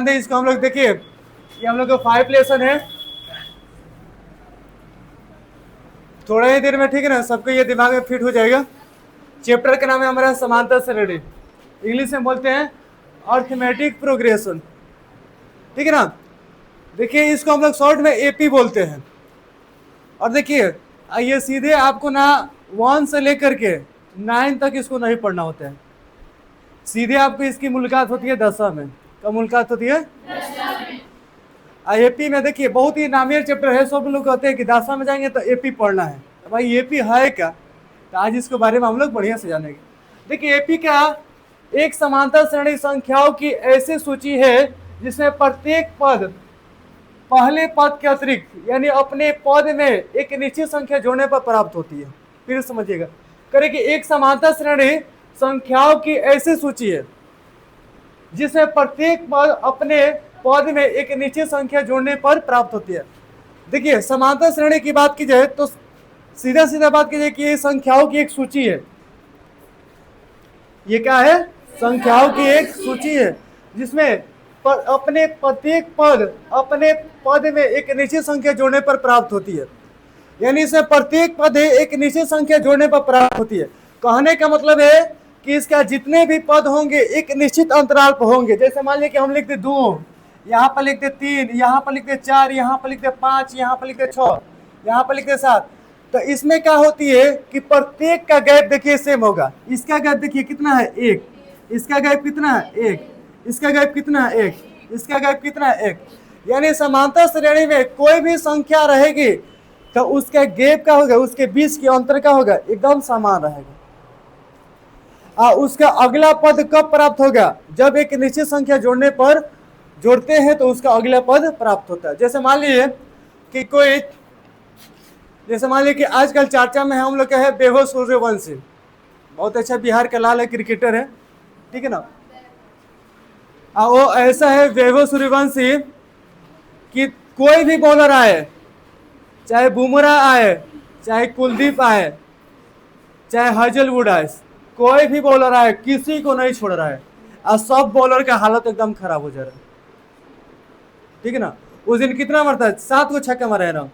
इसको हम लोग देखिए, ये हम लोग का 5 लेसन है, थोड़ा ही देर में, ठीक है ना, सबको ये दिमाग में फिट हो जाएगा। चैप्टर का नाम है हमारा समांतर श्रेणी, इंग्लिश में बोलते हैं अर्थमेटिक प्रोग्रेशन, ठीक है ना। देखिए इसको हम लोग शॉर्ट में एपी बोलते हैं। और देखिए ये सीधे आपको ना 1 से लेकर के 9 तक इसको नहीं पढ़ना होता है, सीधे आपको इसकी मुलाकात होती है 10वीं में। कब मुलाकात होती है? एपी में। देखिए बहुत ही नामियर चैप्टर है, सब लोग कहते हैं कि 10वीं में जाएंगे तो एपी पढ़ना है। तो भाई एपी है क्या, तो आज इसके बारे में हम लोग बढ़िया से जानेंगे। देखिए एपी क्या, एक समांतर श्रेणी संख्याओं की ऐसी सूची है जिसमें प्रत्येक पद पहले पद के अतिरिक्त यानी अपने पद में एक निश्चित संख्या जोड़ने पर प्राप्त होती है। फिर समझिएगा, करें कि एक समांतर श्रेणी संख्याओं की ऐसी सूची है जिसमें प्रत्येक पद अपने पद में एक निश्चित संख्या जोड़ने पर प्राप्त होती है। देखिए समांतर श्रेणी की बात की जाए तो सीधा सीधा बात की जाए कि ये संख्याओं की एक सूची है। ये क्या है? संख्याओं की एक सूची है जिसमें अपने प्रत्येक पद अपने पद में एक निश्चित संख्या जोड़ने पर प्राप्त होती है, यानी इसमें प्रत्येक पद एक निश्चित संख्या जोड़ने पर प्राप्त होती है। कहने का मतलब है कि इसका जितने भी पद होंगे एक निश्चित अंतराल पर होंगे। जैसे मान लीजिए कि हम लिखते 2, यहाँ पर लिखते 3, यहाँ पर लिखते 4, यहाँ पर लिखते 5, यहाँ पर लिखते 6, यहाँ पर लिखते 7। तो इसमें क्या होती है कि प्रत्येक का गैप देखिए सेम होगा। इसका गैप देखिए कितना है? 1। इसका गैप कितना है? 1। इसका गैप कितना है? 1। इसका गैप कितना है? 1। यानी समांतर श्रेणी में कोई भी संख्या रहेगी तो उसका गैप क्या होगा, उसके बीच के अंतर क्या होगा, एकदम समान रहेगा। उसका अगला पद कब प्राप्त होगा? जब एक निश्चित संख्या जोड़ने पर जोड़ते हैं तो उसका अगला पद प्राप्त होता है। जैसे मान लीजिए कि कि आजकल चर्चा में हम लोग क्या है, वैभव सूर्यवंशी, बहुत अच्छा बिहार का लाल है, क्रिकेटर है, ठीक है ना। वो ऐसा है वैभव सूर्यवंशी कि कोई भी बॉलर आए, चाहे बुमराह आए, चाहे कुलदीप आए, चाहे हजलवुड आए, कोई भी बॉलर आए किसी को नहीं छोड़ रहा है, और सब बॉलर का हालत एकदम खराब हो जा रहा है, ठीक है ना। उस दिन कितना मारता है? 7 गो छक्का मारा है ना,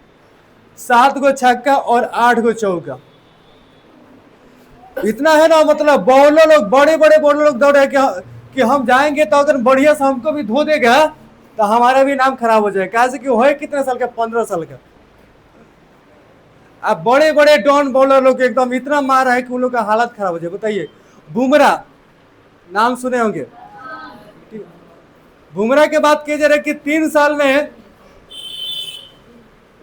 7 गो छक्का और 8 गो चौका, इतना है ना। मतलब बॉलर लोग, बड़े बड़े बॉलर लोग दौड़ रहे कि हम जाएंगे तो अगर बढ़िया से हमको भी धो देगा तो हमारा भी नाम खराब हो जाएगा। कैसे कि वो है कितने साल का? 15 साल का। अब बड़े बड़े डॉन बॉलर लोग एकदम इतना मार रहा है कि उन लोग का हालत खराब हो जाए। बताइए, बुमराह नाम सुने होंगे, बुमराह के बात किया जा रहा है कि 3 साल में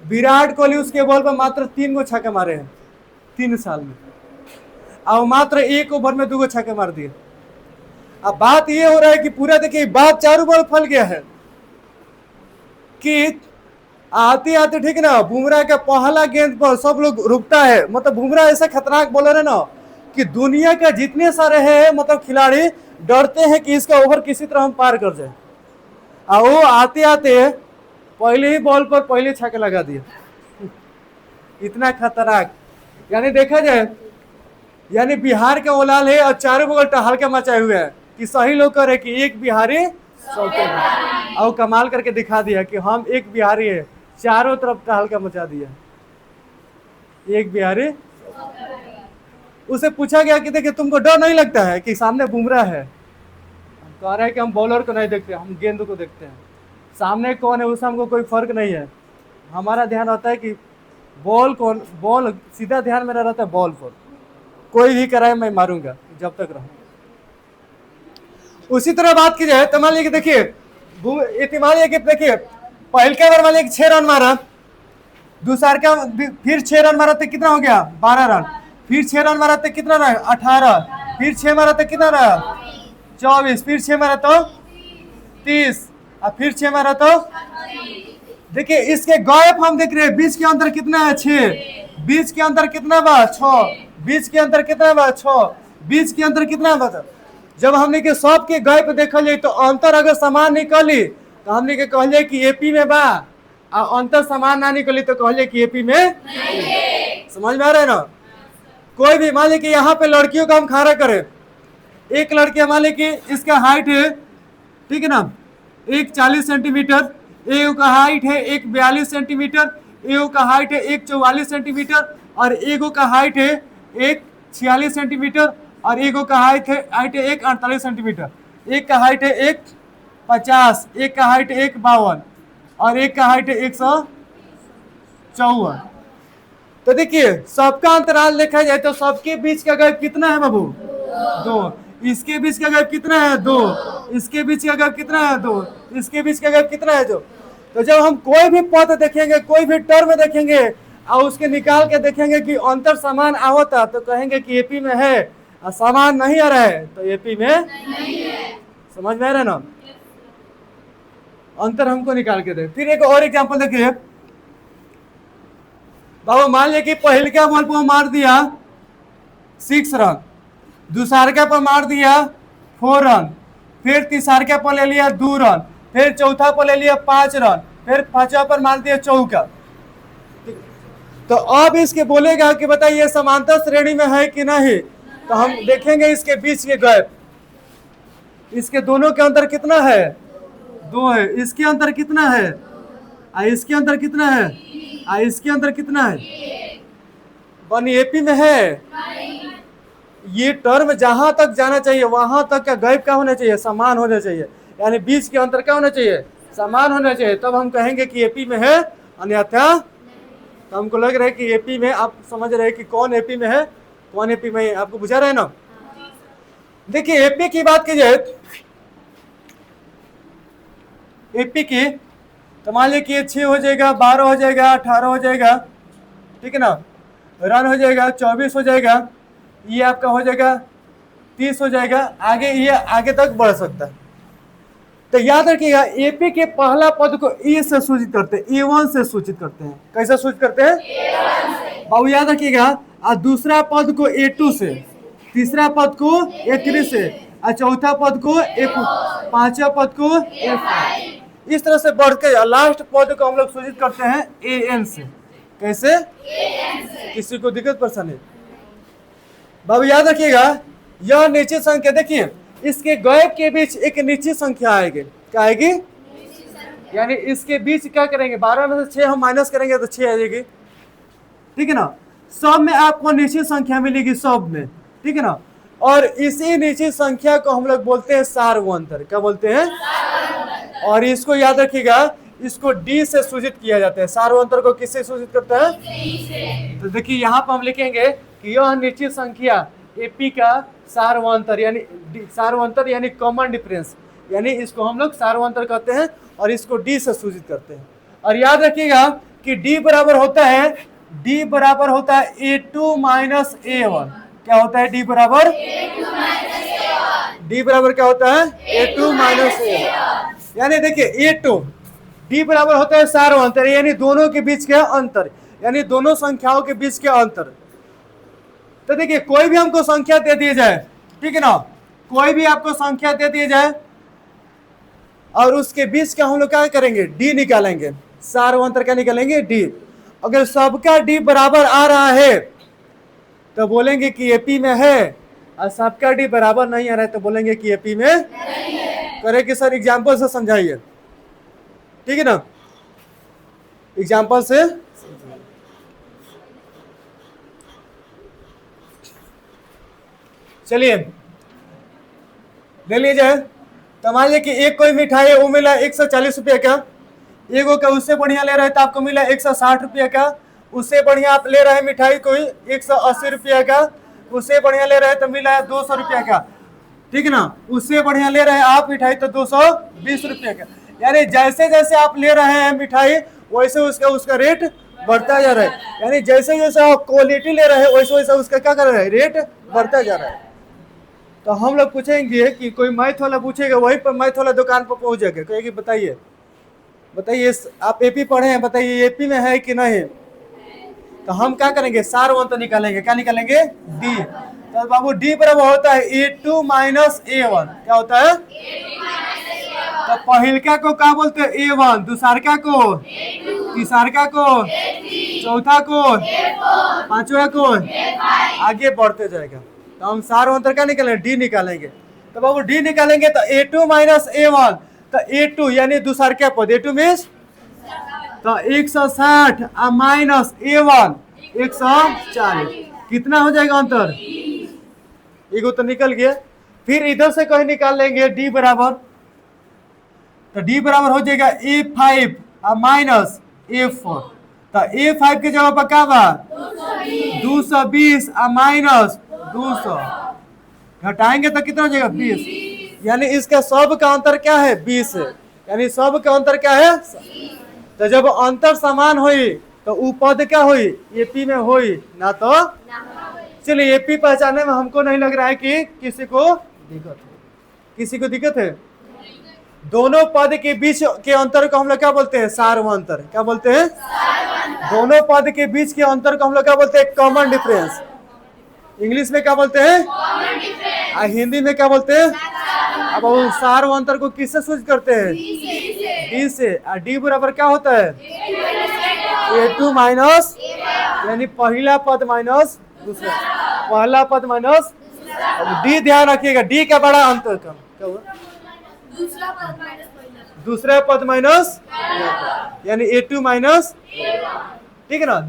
विराट कोहली उसके बॉल पर मात्र 3 गो छक्के मारे हैं 3 साल में, और मात्र 1 ओवर में 2 गो छक्के मार दिए। अब बात ये हो रहा है कि पूरा देखिए बात चारों बॉल फैल गया है कि आते आते, ठीक है ना, बुमराह का पहला गेंद पर सब लोग रुकता है। मतलब बुमराह ऐसा खतरनाक बॉलर है ना कि दुनिया के जितने सारे हैं मतलब खिलाड़ी डरते हैं कि इसका ओवर किसी तरह हम पार कर जाए, और वो आते आते पहले ही बॉल पर पहले छक्का लगा दिया। इतना खतरनाक, यानी देखा जाए यानी बिहार का ओलाल है और चारों बगल टहलका मचाए हुए हैं कि सही लोग कह रहे कि एक बिहारी और कमाल करके दिखा दिया कि हम एक बिहारी है, चारों तरफ टहलका मचा दिया, एक बिहारी। उसे पूछा गया कि देखिए तुमको डर नहीं लगता है कि सामने बुमराह है? कह रहा है कि हम बॉलर को नहीं देखते, हम गेंद को देखते हैं, सामने कौन है उससे हमको कोई फर्क नहीं है। हमारा ध्यान रहता है कि बॉल सीधा ध्यान मेरा रहता है बॉल पर, कोई भी कराए मैं मारूंगा जब तक रहूं। उसी तरह बात की जाए तो मान लीजिए देखिए पहलका बार मान लीजिए 6 रन मारा, दूसरा का फिर 6 रन मारा तो कितना हो गया? 12 रन। फिर 6 रन मारा तो कितना रहा? 18। फिर 6 मारा तो कितना रहा? 24। फिर 6 मारा तो 30, और फिर 6 मारा तो देखिए इसके गैप हम देख रहे हैं, बीच के अंदर कितना है? 6। बीच के अंदर कितना बा? 6। बीच के अंदर कितना बा? 6। बीच के अंदर कितना बा? जब हमने के सब के गैप देखल जाए तो अंतर अगर समान निकली तो हमने के कहले कि एपी में बा, और अंतर समान ना निकली तो कहले कि एपी में नहीं। समझ में आ रहा है ना? कोई भी मान ली कि यहाँ पे लड़कियों का हम खड़ा करें, एक लड़की मान ली कि इसका हाइट है, ठीक है ना, एक 40 सेंटीमीटर, एक का हाइट है एक 42 सेंटीमीटर, एक का हाइट है एक 44 सेंटीमीटर, और एक का हाइट है एक 46 सेंटीमीटर, और एक का हाइट है एक 48 सेंटीमीटर, एक का हाइट है एक 50, एक का हाइट है एक 52, और एक का हाइट है 154। तो देखिए सबका अंतराल देखा जाए तो सबके बीच का गैप कितना है बाबू? 2। इसके बीच का गैप कितना है? 2। इसके बीच का गैप कितना है? 2। इसके बीच का गैप कितना है? 2। तो जब हम कोई भी पद देखेंगे, कोई भी टर्म देखेंगे और उसके निकाल के देखेंगे कि अंतर समान आवता तो कहेंगे कि एपी में है, और समान नहीं आ रहा है तो एपी में नहीं है। समझ में आ रहा है ना? अंतर हमको निकाल के दे। फिर एक और एग्जांपल देखिए बाबू, मान लिया कि पहलका बॉल पर मार दिया 6 रन, दूसरका पर मार दिया 4 रन, फिर तीसरका पर ले लिया 2 रन, फिर चौथा पर ले लिया 5 रन, फिर पांचवा पर मार दिया चौका। तो अब इसके बोलेगा कि बताइए समांतर श्रेणी में है कि नहीं। तो हम देखेंगे इसके बीच के गैप, इसके दोनों के अंतर कितना है? 2 है। इसके अंतर कितना है? इसके अंतर कितना है? इसके अंतर कितना है? वन एपी में है। ये टर्म जहां तक जाना चाहिए वहां तक का गैप क्या होना चाहिए? समान होना चाहिए, यानी बीच के अंतर क्या होना चाहिए? समान होना चाहिए, तब हम कहेंगे कि एपी में है, अन्यथा तो हमको लग रहा है कि एपी में, आप समझ रहे हैं कि कौन एपी में है कौन एपी में है, आपको बुझा रहे हैं ना? देखिए एपी की बात की जाए, एपी की तो मान लीजिए कि 6 हो जाएगा, 12 हो जाएगा, 18 हो जाएगा, ठीक है ना, रन हो जाएगा, 24 हो जाएगा, ये आपका हो जाएगा 30 हो जाएगा, आगे ये आगे तक बढ़ सकता है। तो याद रखिएगा एपी के पहला पद को ए से सूचित करते हैं, A1 से सूचित करते हैं। कैसे सूचित करते हैं? A1 से। बाबू याद रखिएगा, और दूसरा पद को A2 से, तीसरा पद को A3 से, और चौथा पद को A4, पांचवा पद को A5, इस तरह से बढ़ के लास्ट पद को हम लोग सूचित करते हैं AN से। कैसे? AN से। किसी को दिक्कत परेशानी? बाबू याद रखिएगा यह निश्चित संख्या, देखिए इसके गैप के बीच एक निश्चित संख्या आएगी। क्या आएगी? यानी इसके बीच क्या करेंगे? 12 में से 6 हम माइनस करेंगे तो 6 आ जाएगी, ठीक है ना। सब में आपको निश्चित संख्या मिलेगी, सब में, ठीक है ना। और इसी निश्चित संख्या को हम लोग बोलते हैं सार्वंतर। क्या बोलते हैं? और इसको याद रखिएगा, इसको डी से सूचित किया जाता है। सार्वंतर को किससे सूचित करता है? तो देखिए यहाँ पर हम लिखेंगे कि यह निश्चित संख्या एपी का सार्वंतर, यानी कॉमन डिफरेंस, यानी इसको हम लोग सार्वंतर कहते हैं और इसको डी से सूचित करते हैं। और याद रखिएगा कि डी बराबर होता है A2 माइनस A1। क्या होता है? डी बराबर क्या होता है? A2 minus A1। यानी देखिए A2 डी बराबर होता है सार्वंतर, यानी दोनों के बीच के अंतर, यानी दोनों संख्याओं के बीच के अंतर। तो देखिए कोई भी हमको संख्या दे दी जाए, ठीक है ना, कोई भी आपको संख्या दे दी जाए और उसके बीच का हम लोग क्या करेंगे? डी निकालेंगे। सार्वंतर क्या निकालेंगे? डी। अगर सबका डी बराबर आ रहा है तो बोलेंगे कि एपी में है, और सबका डी बराबर नहीं आ रहा है तो बोलेंगे कि एपी में नहीं है। करे कि सर एग्जाम्पल से समझाइए, ठीक है ना, एग्जाम्पल से। चलिए ले लीजिए, तो मान लीजिए कि एक कोई मिठाई है वो मिला 140 रुपये का, एगो का उससे बढ़िया ले रहे तो आपको मिला 160 रुपये का, उससे बढ़िया आप ले रहे हैं मिठाई कोई 180 रुपये का, उससे बढ़िया ले रहे हैं तो मिला 200 रुपये का, ठीक है ना, उससे बढ़िया ले रहे हैं आप मिठाई तो 220 रुपये का। यानी जैसे जैसे आप ले रहे हैं मिठाई वैसे उसका रेट बढ़ता जा रहा है, यानी जैसे जैसे आप क्वालिटी ले रहे हैं वैसे वैसे उसका क्या कर रहा है? रेट बढ़ता जा रहा है। तो हम लोग पूछेंगे कि कोई मैथ वाला पूछेगा, वहीं पर मैथ वाला दुकान पर पहुंच जाएगा, कहेगी बताइए आप एपी पढ़े हैं, बताइए एपी में है कि नहीं। तो हम क्या करेंगे? सार्वंतर निकालेंगे। क्या निकालेंगे? डी। तो बाबू डी बराबर होता है A2 माइनस A1। क्या होता है? तो पहिलका को क्या बोलते हैं? A1, दूसरका को, तीसरका को, चौथा को, पांचवा को, आगे बढ़ते जाएगा। तो हम सार्वंतर क्या निकालेंगे? डी निकालेंगे। तो बाबू डी निकालेंगे तो A2 माइनस A1, तो A2 यानी दूसरा क्या पद A2 मीन्स तो 160 माइनस A1 140 कितना हो जाएगा अंतर एगो तो निकल गया। फिर इधर से कहीं निकाल लेंगे D बराबर, तो D बराबर हो जाएगा A5 माइनस A4, तो A5 के जगह पर क्या बा 220 माइनस 200 घटाएंगे तो कितना हो जाएगा 20, यानी इसका सब का अंतर क्या है 20 है, यानी सब का अंतर क्या है। तो जब अंतर समान हुई तो ऊ पद क्या हुई AP में हुई ना तो चलिए AP पहचानने में हमको नहीं लग रहा है कि किसी को दिक्कत है। दोनों पद के बीच के अंतर को हम लोग क्या बोलते हैं सार्वंतर, क्या बोलते हैं दोनों पद के बीच के अंतर को हम लोग क्या बोलते हैं कॉमन डिफरेंस, इंग्लिश में क्या बोलते हैं और हिंदी में क्या बोलते हैं। अब वो सार्वंतर को किससे सूचित करते हैं D से, और D बराबर क्या होता है A2 माइनस यानी पहला पद माइनस दूसरा, पहला पद माइनस D, ध्यान रखिएगा D का बड़ा अंतर कम क्या हुआ दूसरा पद माइनस यानी A2 माइनस, ठीक है ना।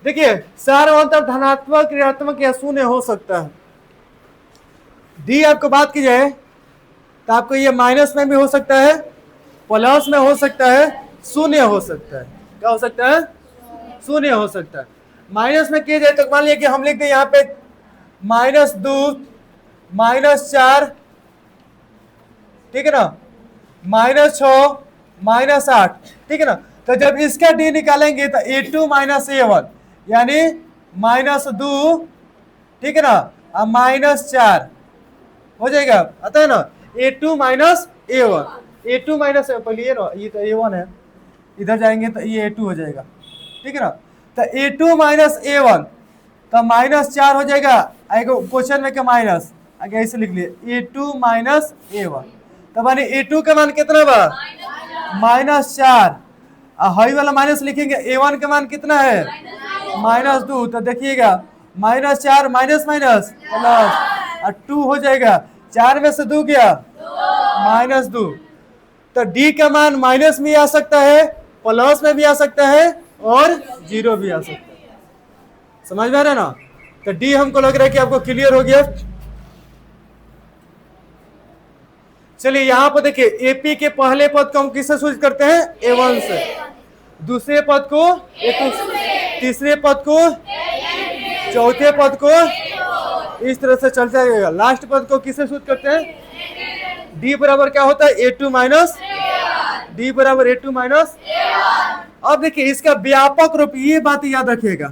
देखिए सार्वंतर धनात्मक ऋणात्मक या शून्य हो सकता है। D आपको बात की जाए तो आपको ये माइनस में भी हो सकता है, प्लस में हो सकता है, शून्य हो सकता है। क्या हो सकता है शून्य हो सकता है। माइनस में किया जाए तो मान लिया कि हम लिखते हैं यहाँ पे -2 -4, ठीक है ना, -6 -8, ठीक है ना। तो जब इसका D निकालेंगे तो A2 माइनस A1 यानी -2, ठीक है ना, अब -4 हो जाएगा, आता है ना A2 minus A1, A2 minus पहले ये तो A1 है, इधर जाएंगे तो ये A2 हो जाएगा, ठीक है ना। तो A2 माइनस A1 तो -4 हो जाएगा, क्वेश्चन में क्या माइनस आगे ऐसे लिख लिए A2 माइनस A1, तो माने A2 का मान कितना बा -4, हाई वाला माइनस लिखेंगे A1 का मान कितना है -2, तो देखिएगा -4 माइनस माइनस प्लस और 2 हो जाएगा, 4 में से 2 गया -2, तो D का मान माइनस में आ सकता है, प्लस में भी आ सकता है और 0 भी आ सकता है। समझ में आ रहा है ना। तो D हमको लग रहा है कि आपको क्लियर हो गया। चलिए यहाँ पर देखिए AP के पहले पद को हम किससे सूचित करते हैं A1 से, दूसरे पद को A2 से, तीसरे पद को, चौथे पद को, इस तरह से चल जाएगा। लास्ट पद को किससे सूचित करते हैं D बराबर क्या होता है A2 माइनस, D बराबर A2 माइनस। अब देखिए इसका व्यापक रूप, ये बात याद रखिएगा,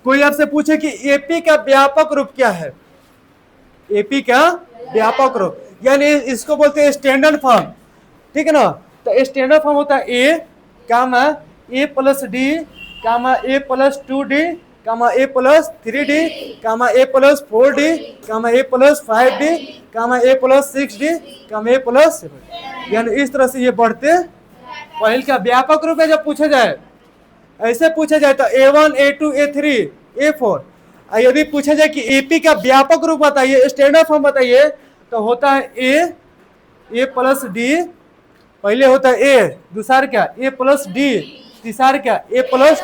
कोई आपसे पूछे कि AP का व्यापक रूप क्या है, AP का व्यापक रूप यानी इसको बोलते हैं स्टैंडर्ड फॉर्म, ठीक है ना। तो स्टैंडर्ड फॉर्म होता है A comma A plus D comma A plus 2D comma A plus 3D comma A plus 4D comma A plus 5D comma A plus 6D comma A plus 7, यानी इस तरह से ये बढ़ते पहले का व्यापक रूप है। जब पूछा जाए ऐसे पूछा जाए तो A1 A2 A3 A4, यदि पूछा जाए कि AP का व्यापक रूप बताइए स्टैंडर्ड फॉर्म बताइए तो होता है A प्लस D, पहले होता है A, दूसरा क्या A प्लस D, तीसरा क्या A प्लस,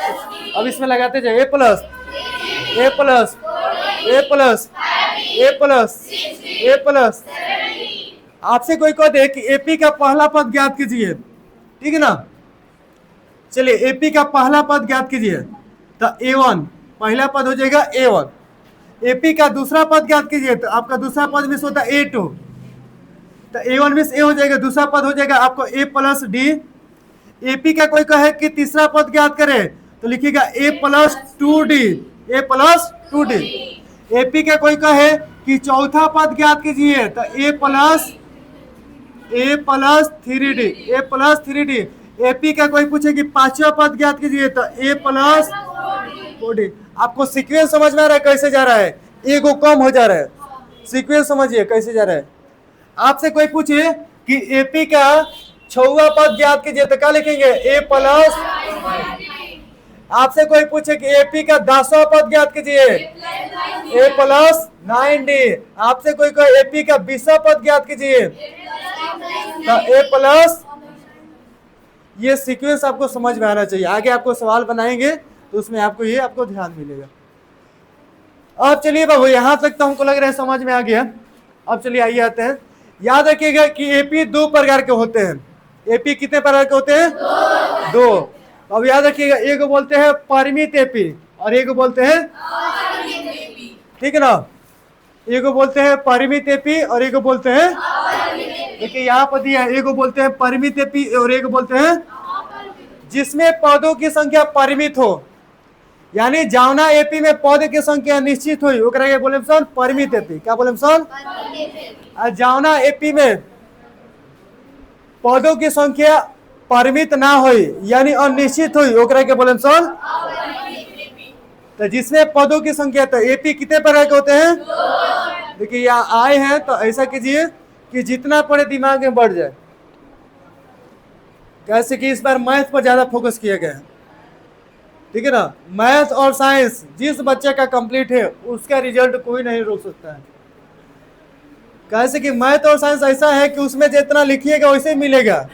अब इसमें लगाते जाए A plus A plus A plus A plus A plus. आपसे कोई कह दे कि AP का पहला पद ज्ञात कीजिए, ठीक है ना। चलिए AP का पहला पद ज्ञात कीजिए तो A1 पहला पद हो जाएगा A1, AP का दूसरा पद ज्ञात कीजिए तो आपका दूसरा पद मिस होता है A2, तो A1 मिस A हो जाएगा, दूसरा पद हो जाएगा आपको A प्लस D। AP का कोई कहे कि तीसरा पद ज्ञात करे तो लिखिएगा A plus 2D, A plus 2D। AP का कोई कहे कि चौथा पद ज्ञात कीजिए तो A plus 3D, A plus 3D। AP का कोई पूछे कि पांचवा पद ज्ञात कीजिए तो A प्लस 4D। आपको सीक्वेंस समझ में आ रहा है कैसे जा रहा है, एगो कम हो जा रहा है, सीक्वेंस समझिए कैसे जा रहा है। आपसे कोई पूछे कि AP का 6वां पद ज्ञात कीजिए तो क्या लिखेंगे A प्लस। आपसे कोई पूछे कि AP का 10वां पद ज्ञात कीजिए A प्लस 9D। आपसे कोई कहे AP का 20वां पद ज्ञात कीजिए तो ए प्लस, ये सीक्वेंस आपको समझ में आना चाहिए। आगे आपको सवाल बनाएंगे तो उसमें आपको ये आपको ध्यान मिलेगा। अब चलिए बाबू, यहां तक तो हमको लग रहा है समझ में आ गया। अब चलिए आइए आते हैं। याद रखिएगा कि एपी दो प्रकार के होते हैं। एपी कितने प्रकार के होते हैं? दो। अब याद रखिएगा, एक बोलते हैं परिमित एपी और एक बोलते हैं, ठीक है ना, एक बोलते हैं परिमित एपी और एक बोलते हैं, देखिए यहाँ पर दिया है, एक बोलते हैं परिमित एपी और एक बोलते हैं जिसमें पदों की संख्या परिमित हो, यानी जावना एपी में पद की संख्या निश्चित हुई ओकरा के बोले सन परिमित एपी। क्या बोले सन? और जावना एपी में पदों की संख्या परिमित ना हुई यानी अनिश्चित हुई ओकरा के बोले सन। तो जिसमें पदों की संख्या, तो एपी कितने प्रकार के होते हैं? देखिए यहाँ आए हैं तो ऐसा कीजिए कि जितना पढ़े दिमाग में बढ़ जाए। कैसे कि इस बार मैथ पर ज्यादा फोकस किया गया है, ठीक है ना। मैथ और साइंस जिस बच्चे का कंप्लीट है उसका रिजल्ट कोई नहीं रोक सकता है। कैसे कि मैथ और साइंस ऐसा है कि उसमें जितना लिखिएगा वैसे ही मिलेगा।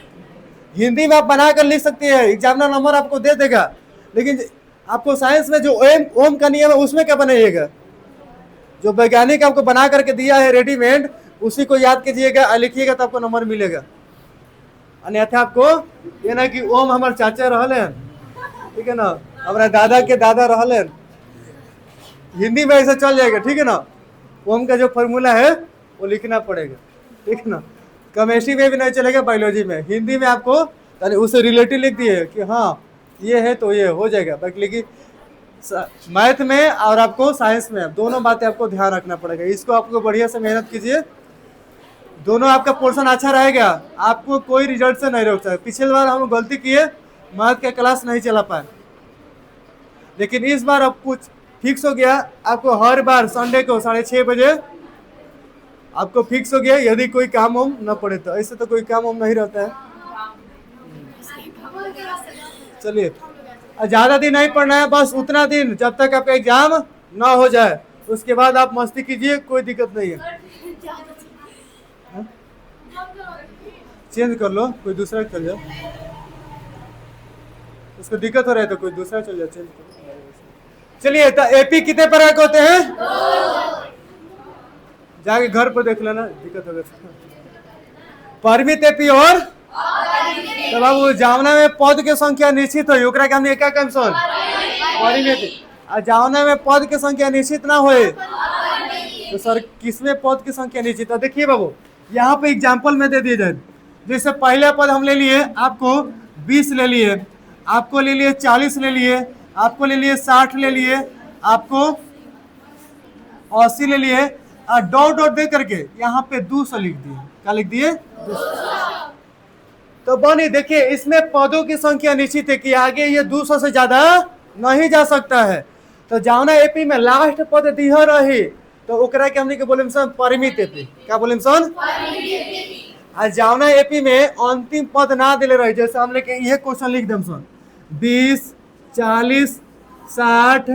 हिंदी में आप बनाकर लिख सकते हैं, एग्जामिनर नंबर आपको दे देगा, लेकिन आपको साइंस में जो ओम का नियम है उसमें क्या बनाइएगा? जो वैज्ञानिक आपको बना करके दिया है रेडीमेड, उसी को याद कीजिएगा और लिखिएगा तो आपको नंबर मिलेगा। अन्यथा आपको ये ना कि ओम हमारे चाचा रहल है, ठीक है ना, हमारा दादा के दादा रहल है, हिंदी में ऐसा चल जाएगा, ठीक है ना। ओम का जो फॉर्मूला है वो लिखना पड़ेगा, ठीक है ना। केमिस्ट्री में भी नहीं चलेगा, बायोलॉजी में, हिंदी में आपको उससे रिलेटेड लिख दिए कि हाँ ये है तो ये हो जाएगा। बाकी लेकिन मैथ में और आपको साइंस में दोनों बातें आपको ध्यान रखना पड़ेगा। इसको आपको बढ़िया से मेहनत कीजिए, दोनों आपका पोर्शन अच्छा रहेगा, आपको कोई रिजल्ट से नहीं रोक सकता। पिछले बार हम गलती किए, मैथ का क्लास नहीं चला पाए, लेकिन इस बार अब कुछ फिक्स हो गया। आपको हर बार संडे को 6:30 बजे आपको फिक्स हो गया, यदि कोई काम हम न पड़े तो। ऐसे तो कोई काम हम नहीं रहता है। चलिए, ज्यादा दिन नहीं पढ़ना है, बस उतना दिन जब तक आपका एग्जाम ना हो जाए, उसके बाद आप मस्ती कीजिए, कोई दिक्कत नहीं है। चेंज कर लो, कोई दूसरा चल जाओ, उसको दिक्कत हो रहा है तो कोई दूसरा चल जाओ, चेंज कर। चलिए, तो एपी कितने प्रकार के होते हैं? जाके घर पर देख लेना, दिक्कत होगा। परिमित एपी और तो बाबू जावना में पद की संख्या निश्चित हो ओकरा के हमने क्या कम सन परिमित, और जावना में पद की संख्या निश्चित ना होए तो सर किसमें पद की संख्या निश्चित है? देखिए बाबू, यहाँ पे एग्जांपल में दे दिए जाए। जैसे पहला पद हम ले लिए, आपको 20 ले लिए, आपको ले लिए 40 ले लिए, आपको ले लिए 60 ले लिए, आपको 80 ले लिए, और डॉट डॉट दे करके यहाँ पे 200 लिख दिए। क्या लिख दिए? 200। तो बनी देखिए, इसमें पदों की संख्या निश्चित है कि आगे ये 200 से ज्यादा नहीं जा सकता है। तो जावना एपी में लास्ट पद दिह रही तो ओकरा के हमने के बोले सन परिमित एपी। क्या बोले सन? और जावना एपी में अंतिम पद ना दिले रही, जैसे हमने के ये क्वेश्चन लिख दम सन 20, 40, 60,